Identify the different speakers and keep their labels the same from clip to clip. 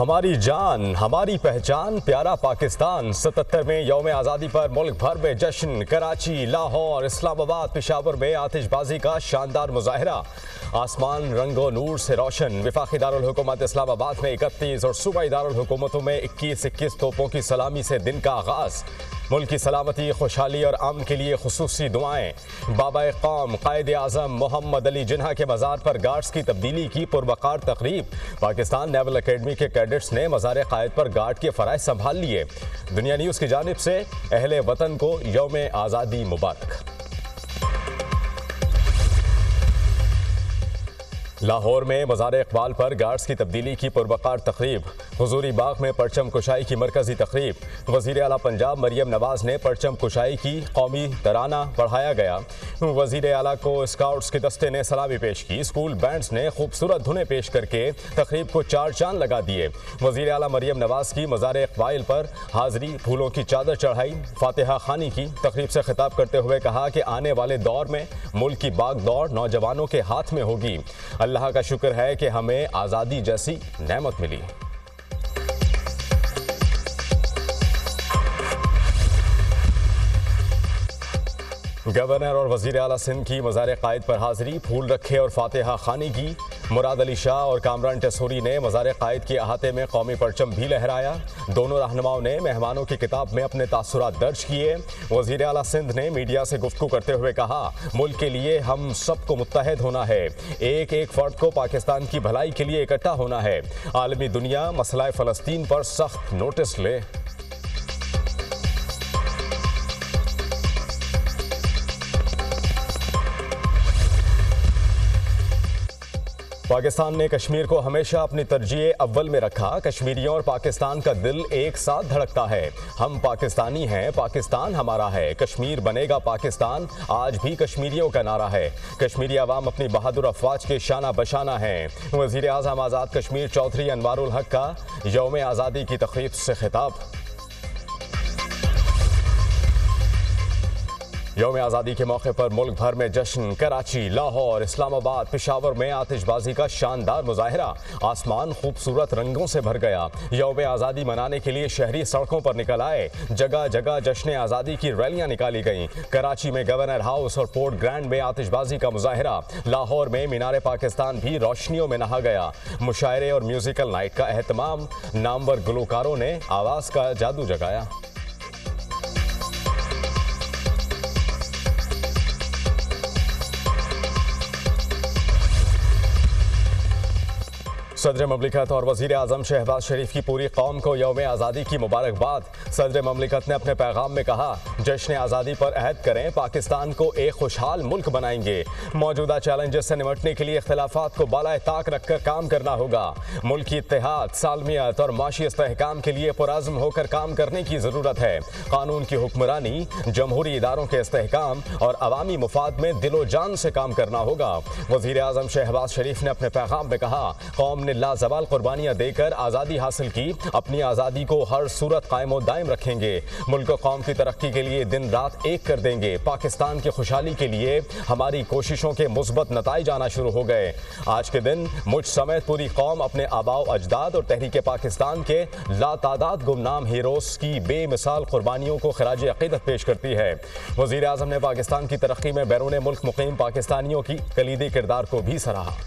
Speaker 1: हमारी जान हमारी पहचान प्यारा पाकिस्तान। 77वें यौम आज़ादी पर मुल्क भर में जश्न। कराची, लाहौर, इस्लामाबाद, पेशावर में आतिशबाजी का शानदार मुजाहिरा। आसमान रंगो नूर से रोशन। वफाकी दारुल हुकूमत इस्लामाबाद में 31 और सूबाई दारुल हुकूमतों में 21 तोपों की सलामी से दिन का आगाज़। मुल्क की सलामती, खुशहाली और अमन के लिए खुसूसी दुआएं। बाबा कौम कायद आज़म मोहम्मद अली जिन्ना के मज़ार पर गार्ड्स की तब्दीली की पुरवकार तकरीब। पाकिस्तान नेवल अकेडमी के कैडेट्स ने मज़ार कायद पर गार्ड के फ़राइज़ संभाल लिए। दुनिया न्यूज़ की जानिब से अहले वतन को यौम आज़ादी मुबारक। लाहौर में मज़ार इकबाल पर गार्ड्स की तब्दीली की पुरवकार तकरीब। हुजूरी बाग में परचम कुशाई की मरकजी तकरीब। वज़ीर आला पंजाब मरियम नवाज़ ने परचम कुशाई की कौमी तराना पढ़ाया गया। वज़ीर आला को स्काउट्स के दस्ते ने सलामी पेश की। स्कूल बैंड्स ने खूबसूरत धुनें पेश करके तकरीब को चार चांद लगा दिए। वज़ीर आला मरियम नवाज़ की मज़ार इकबाल पर हाज़री, फूलों की चादर चढ़ाई, फातिहा खानी की। तकरीब से खिताब करते हुए कहा कि आने वाले दौर में मुल्क की बाग दौड़ नौजवानों के हाथ में होगी। अल्लाह का शुक्र है कि हमें आज़ादी जैसी नेमत मिली। गवर्नर और वज़ीर आला सिंध की मज़ार कायद पर हाज़री, फूल रखे और फातिहा खानी की। मुराद अली शाह और कामरान टेसूरी ने मज़ार कायद के अहाते में कौमी परचम भी लहराया। दोनों रहनुमाओं ने मेहमानों की किताब में अपने तासुरात दर्ज किए। वज़ीर आला सिंध ने मीडिया से गुफ्तगू करते हुए कहा, मुल्क के लिए हम सबको मुत्तहद होना है। एक एक फ़र्द को पाकिस्तान की भलाई के लिए इकट्ठा होना है। आलमी दुनिया मसला फ़लस्तीन पर सख्त नोटिस ले। पाकिस्तान ने कश्मीर को हमेशा अपनी तरजीह अव्वल में रखा। कश्मीरियों और पाकिस्तान का दिल एक साथ धड़कता है। हम पाकिस्तानी हैं, पाकिस्तान हमारा है। कश्मीर बनेगा पाकिस्तान आज भी कश्मीरियों का नारा है। कश्मीरी अवाम अपनी बहादुर अफवाज के शाना बशाना हैं। वज़ीर आज़म आज़ाद कश्मीर चौधरी अनवारुल हक का यौम आज़ादी की तक़रीब से खिताब। यौम आज़ादी के मौके पर मुल्क भर में जश्न। कराची, लाहौर, इस्लामाबाद, पेशावर में आतिशबाजी का शानदार मुजाहिरा। आसमान खूबसूरत रंगों से भर गया। यौम आज़ादी मनाने के लिए शहरी सड़कों पर निकल आए। जगह जगह जश्न आज़ादी की रैलियां निकाली गईं। कराची में गवर्नर हाउस और पोर्ट ग्रैंड में आतिशबाजी का मुजाहिरा। लाहौर में मीनार पाकिस्तान भी रोशनियों में नहा गया। मुशायरे और म्यूजिकल नाइट का एहतमाम। नामवर गुलकारों ने आवाज़ का जादू जगाया। सदर ममलिकत और वज़ीर आज़म शहबाज शरीफ की पूरी कौम को यौम आज़ादी की मुबारकबाद। सदर ममलिकत ने अपने पैगाम में कहा, जश्न आज़ादी पर अहद करें, पाकिस्तान को एक खुशहाल मुल्क बनाएंगे। मौजूदा चैलेंजेस से निपटने के लिए इख्तिलाफात को बालाए ताक रखकर काम करना होगा। मुल्क की इत्तेहाद, सालमियत और माशी इस्तेहकाम के लिए पुरअज़्म होकर काम करने की ज़रूरत है। कानून की हुक्मरानी, जमहूरी इदारों के इस्तेहकाम और अवामी मुफाद में दिलो जान से काम करना होगा। वज़ीर आज़म शहबाज शरीफ ने अपने पैगाम में कहा, कौम लाजवाल कुर्बानियां देकर आज़ादी हासिल की। अपनी आज़ादी को हर सूरत कायम और दायम रखेंगे। मुल्क कौम की तरक्की के लिए दिन रात एक कर देंगे। पाकिस्तान की खुशहाली के लिए हमारी कोशिशों के मुस्बत नताइज आना शुरू हो गए। आज के दिन मुझ समेत पूरी कौम अपने आबाओ अजदाद और तहरीक पाकिस्तान के लातादाद गुमनाम हीरोज़ की बेमिसाल कुर्बानियों को खराज अक़ीदत पेश करती है। वज़ीर आज़म ने पाकिस्तान की तरक्की में बैरून मुल्क मुक़ीम पाकिस्तानियों की कलीदी किरदार को भी सराहा।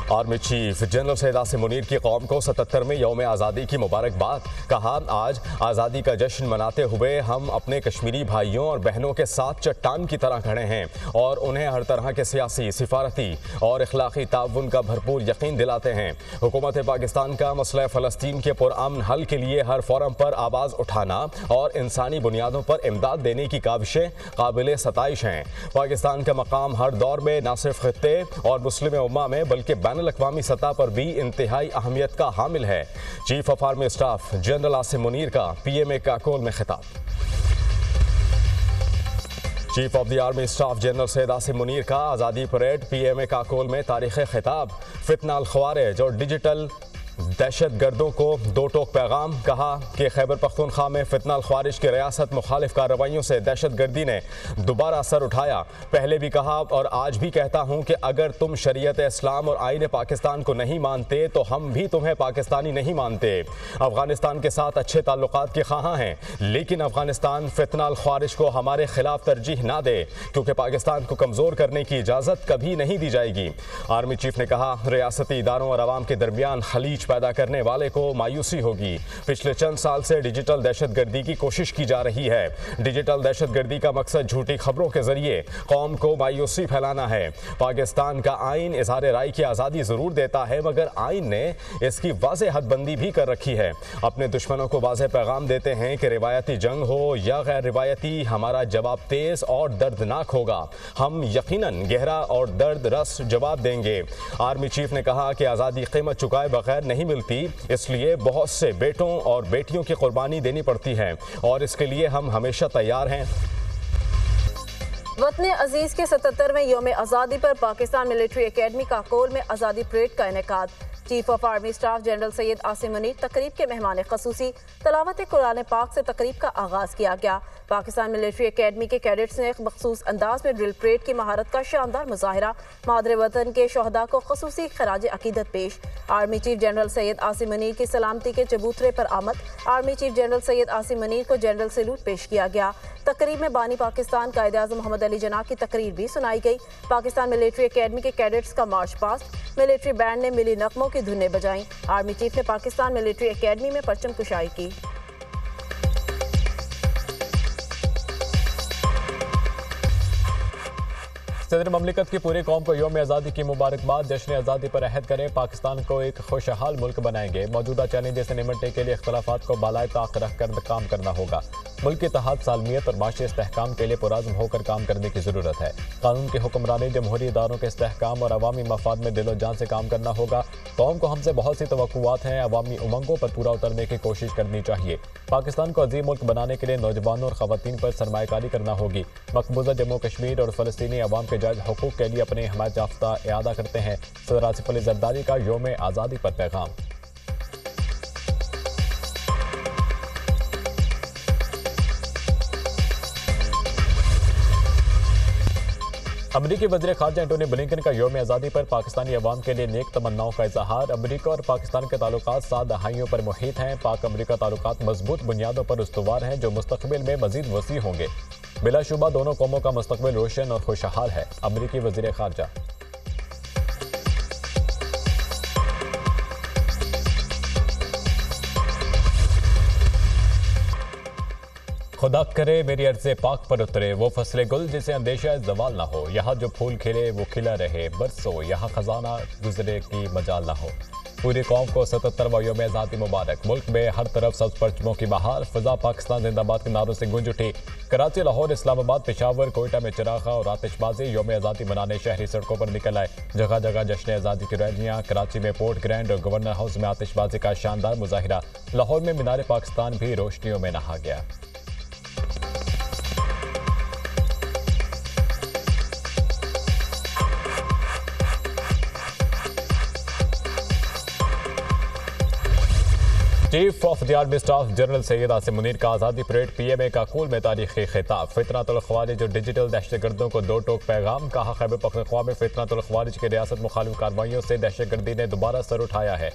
Speaker 1: Army chief general Syed Asim Munir की कौम को 77वें यौम आज़ादी की मुबारकबाद। कहा, आज आज़ादी का जश्न मनाते हुए हम अपने कश्मीरी भाइयों और बहनों के साथ चट्टान की तरह खड़े हैं और उन्हें हर तरह के सियासी, सिफारती और इखलाकी ताउन का भरपूर यकीन दिलाते हैं। हुकूमत पाकिस्तान का मसला फ़लस्तीन के पुरअमन हल के लिए हर फोरम पर आवाज़ उठाना और इंसानी बुनियादों पर इमदाद देने की काविशें काबिल सताइश हैं। पाकिस्तान का मकाम हर दौर में न सिर्फ खित्ते और मुस्लिम उम्मा में बल्कि बैनुल-अक़वामी सतह पर भी इंतहाई अहमियत का हामिल है। Chief of army staff general Asim Munir का PMA काकोल में खिताब। Chief of the army staff general Syed Asim Munir का आज़ादी परेड PMA काकोल में तारीख़ खिताब। फितना अल ख़वारिज और डिजिटल दहशत गर्दों को दो टोक पैगाम, कहा कि खैबर पख्तूनख्वा में फितना ख्वारिज की रियासत मुखालिफ कार्रवाइयों से दहशत गर्दी ने दोबारा सर उठाया। पहले भी कहा और आज भी कहता हूँ कि अगर तुम शरीयत इस्लाम और आईन पाकिस्तान को नहीं मानते तो हम भी तुम्हें पाकिस्तानी नहीं मानते। अफगानिस्तान के साथ अच्छे ताल्लुकात के ख्वाहां हैं, लेकिन अफगानिस्तान फितना ख्वारिज को हमारे खिलाफ तरजीह ना दे, क्योंकि पाकिस्तान को कमज़ोर करने की इजाज़त कभी नहीं दी जाएगी। आर्मी चीफ ने कहा रियासती इदारों और आवाम के दरमियान खलीज पैदा करने वाले को मायूसी होगी। पिछले चंद साल से डिजिटल दहशत गर्दी की कोशिश की जा रही है। डिजिटल दहशत गर्दी का मकसद झूठी खबरों के जरिए कौम को मायूसी फैलाना है। पाकिस्तान का आइन इजहार राय की आज़ादी ज़रूर देता है, मगर आइन ने इसकी वाज़ेह हदबंदी भी कर रखी है। अपने दुश्मनों को वाज़ेह पैगाम देते हैं कि रिवायती जंग हो या गैर रिवायती, हमारा जवाब तेज़ और दर्दनाक होगा। हम यकीनन गहरा और दर्द रस जवाब देंगे। आर्मी चीफ ने कहा कि आज़ादी कीमत चुकाए बगैर नहीं मिलती, इसलिए बहुत से बेटों और बेटियों की कुर्बानी देनी पड़ती है और इसके लिए हम हमेशा तैयार हैं।
Speaker 2: वतन अजीज के 77वें यौम आज़ादी पर पाकिस्तान मिलिट्री एकेडमी काकोल में आज़ादी परेड का इनेकाद। Chief of army staff general Syed Asim Munir तकरीब के मेहमान खसूसी। तलावत कुरान पाक से तकरीब का आगाज किया गया। पाकिस्तान मिलिट्री एकेडमी के कैडेट्स ने एक मखसूस अंदाज में ड्रिल परेड की महारत का शानदार मुजाहिरा। मादरे वतन के शोहदा को खसूसी खराज अकीदत पेश। Army chief general Syed Asim Munir की सलामती के चबूतरे पर आमद। Army chief general Syed Asim Munir को जनरल सैल्यूट पेश किया गया। तकरीब में बानी पाकिस्तान कायद-ए-आज़म मोहम्मद अली जिन्ना की तकरीर भी सुनाई गई। पाकिस्तान मिलिट्री एकेडमी के कैडेट्स का मार्च पास्ट। मिलिट्री बैंड ने मिली नगमों की धुनें बजाईं। आर्मी चीफ ने पाकिस्तान मिलिट्री एकेडमी में परचम कुशाई की।
Speaker 3: सदर ममलिकत की पूरी कौम को यौम आज़ादी की मुबारकबाद। जश्न आज़ादी पर अहद करें, पाकिस्तान को एक खुशहाल मुल्क बनाएंगे। मौजूदा चैलेंजेस से निपटने के लिए इख्तलाफात को बालाए ताक रख कर काम करना होगा। मुल्क की इत्तेहाद, सालमियत और माशी इस्तेहकाम के लिए पुरज़्म होकर काम करने की ज़रूरत है। कानून की हुक्मरानी, जमहूरी इदारों के इस्तेहकाम और अवामी मफाद में दिलो जान से काम करना होगा। कौम को हमसे बहुत सी तवक्कुआत हैं, अवामी उमंगों पर पूरा उतरने की कोशिश करनी चाहिए। पाकिस्तान को अजीम मुल्क बनाने के लिए नौजवानों और ख़वातीन पर सरमायाकारी करना होगी। मकबूजा जम्मू कश्मीर और फ़लस्तीनी अवाम के जायज़ हुकूक के लिए अपने हिमायत याफ्ता इआदा करते हैं। सदर आसिफ अली जरदारी का यौम आज़ादी पर पैगाम। अमरीकी वज़ीर ख़ारजा एंटोनी ब्लिंकन का यौम आज़ादी पर पाकिस्तानी अवाम के लिए नेक तमन्नाओं का इजहार। अमरीका और पाकिस्तान के ताल्लुकात 7 दहाइयों पर मुहित हैं। पाक अमरीका ताल्लुकात मजबूत बुनियादों पर उस्तवार हैं, जो मुस्तक़बिल में मज़ीद वसी होंगे। बिलाशुबा दोनों कौमों का मुस्तक़बिल रोशन और खुशहाल है। अमरीकी वज़ीर ख़ारजा। खुदा करे मेरी अर्ज़े पाक पर उतरे वो फसले गुल जिसे अंदेशा ज़वाल ना हो। यहाँ जो फूल खिले वो खिला रहे बरसों, यहाँ खजाना गुजरे की मजाल ना हो। पूरी कौम को 77वां यौम आज़ादी मुबारक। मुल्क में हर तरफ सब्ज़ परचमों की बहार। फ़िज़ा पाकिस्तान जिंदाबाद के नारों से गूंज उठी। कराची, लाहौर, इस्लामाबाद, पेशावर, कोयटा में चिरागा और आतिशबाजी। यौम आज़ादी मनाने शहरी सड़कों पर निकल आए। जगह जगह जश्न आज़ादी की रैलियाँ। कराची में पोर्ट ग्रैंड और गवर्नर हाउस में आतिशबाजी का शानदार मुजाहिरा। लाहौर में मीनार पाकिस्तान भी रोशनियों में नहा गया। Chief of the army staff general Syed Asim Munir का आज़ादी परेड PMA काकोल में तारीखी खिताब। फितनातुल ख्वारिज और डिजिटल दहशतगर्दों को दो टोक पैगाम, कहा खैबर पख्तूनख्वा में फितनातुल ख्वारिज की रियासत मुखालिफ कार्रवाइयों से दहशतगर्दी ने दोबारा सर उठाया है।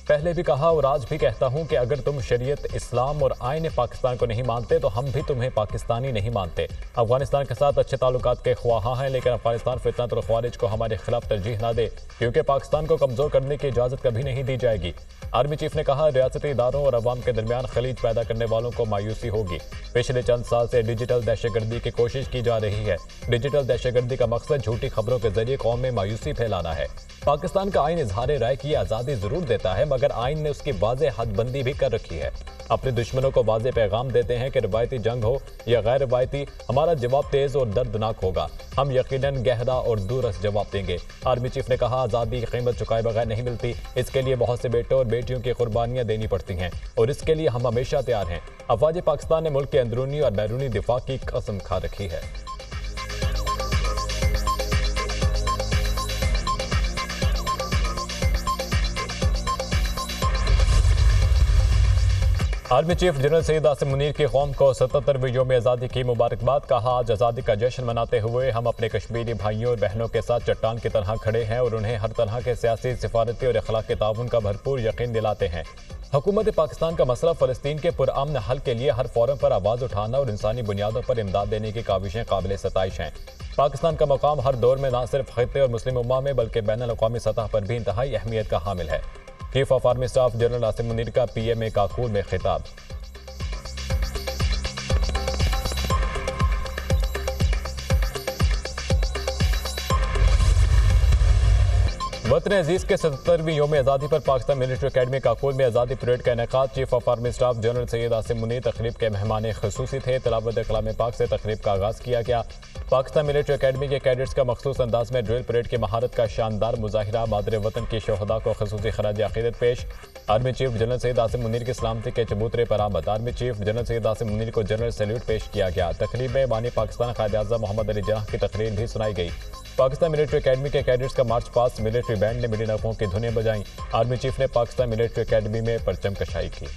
Speaker 3: पहले भी कहा और आज भी कहता हूं कि अगर तुम शरीयत इस्लाम और आईन पाकिस्तान को नहीं मानते तो हम भी तुम्हें पाकिस्तानी नहीं मानते। अफगानिस्तान के साथ अच्छे ताल्लुकात के ख्वाहां हैं, लेकिन अफगानिस्तान फितनातुल ख्वारिज को हमारे खिलाफ तरजीह ना दे, क्योंकि पाकिस्तान को कमजोर करने की इजाजत कभी नहीं दी जाएगी। आर्मी चीफ ने कहा रियासती इदारों और अवाम के दरमियान खलीज पैदा करने वालों को मायूसी होगी। पिछले चंद साल से डिजिटल दहशतगर्दी की कोशिश की जा रही है। डिजिटल दहशतगर्दी का मकसद झूठी खबरों के जरिए कौम में मायूसी फैलाना है। पाकिस्तान का आइन इजहार राय की आज़ादी जरूर देता है, मगर आइन ने उसकी वाज़ेह हदबंदी भी कर रखी है। अपने दुश्मनों को वाज़ेह पैगाम देते हैं कि रिवायती जंग हो या गैर रिवायती, हमारा जवाब तेज और दर्दनाक होगा। हम यकीनन गहरा और दूरस जवाब देंगे। आर्मी चीफ ने कहा आज़ादी की कीमत चुकाए बगैर नहीं मिलती, इसके लिए बहुत से बेटों और बेटियों की कुर्बानियां देनी पड़ती हैं और इसके लिए हम हमेशा तैयार हैं। अफवाज पाकिस्तान ने मुल्क के अंदरूनी और बैरूनी दिफा की कसम खा रखी है। Army chief general Syed Asim Munir की कौम को 77वें यौम आज़ादी की मुबारकबाद। कहा, आज आज़ादी का जश्न मनाते हुए हम अपने कश्मीरी भाइयों और बहनों के साथ चट्टान की तरह खड़े हैं और उन्हें हर तरह के सियासी, सिफारती और अखलाकी ताउन का भरपूर यकीन दिलाते हैं। हुकूमत पाकिस्तान का मसला फ़लस्तीन के पुरअमन हल के लिए हर फोरम पर आवाज़ उठाना और इंसानी बुनियादों पर इमदाद देने की काविशें काबिल सताइश हैं। पाकिस्तान का मकाम हर दौर में न सिर्फ खित्ते और मुस्लिम उम्मा में बल्कि बैनुल अक़वामी सतह पर भी इंतहाई अहमियत का हामिल है। Chief of army staff general Asim Munir का PMA काकूल में खिताब। वतन अजीज के 77वीं यौम आज़ादी पर पाकिस्तान मिलिट्री अकेडमी काकूल में आज़ादी परेड का इनेकाद। Chief of army staff general Syed Asim Munir तकरीब के मेहमान खसूसी थे। तिलावत कलाम पाक से तकरीब का आगाज़ किया गया। पाकिस्तान मिलिट्री अकेडमी के कैडेट्स का मखसूस अंदाज में ड्रिल परेड की महारत का शानदार मुजाहिरा। मादर वतन की शोहदा को खसूसी खराज अकीदत पेश। Army chief general Syed Asim Munir की सलामती के चबूतरे पर आमद। Army chief general Syed Asim Munir को जनरल सैल्यूट पेश किया गया। तकरीब में बानी पाकिस्तान कायद-ए-आज़म मोहम्मद अली जिन्नाह की तकरीर भी सुनाई गई। पाकिस्तान मिलिट्री अकेडमी के कैडेट्स का मार्च पास्ट मिलिट्री बैंड ने मिली नगमों की धुनें बजाईं। आर्मी चीफ ने पाकिस्तान मिलिट्री अकेडमी में परचम कशाई की।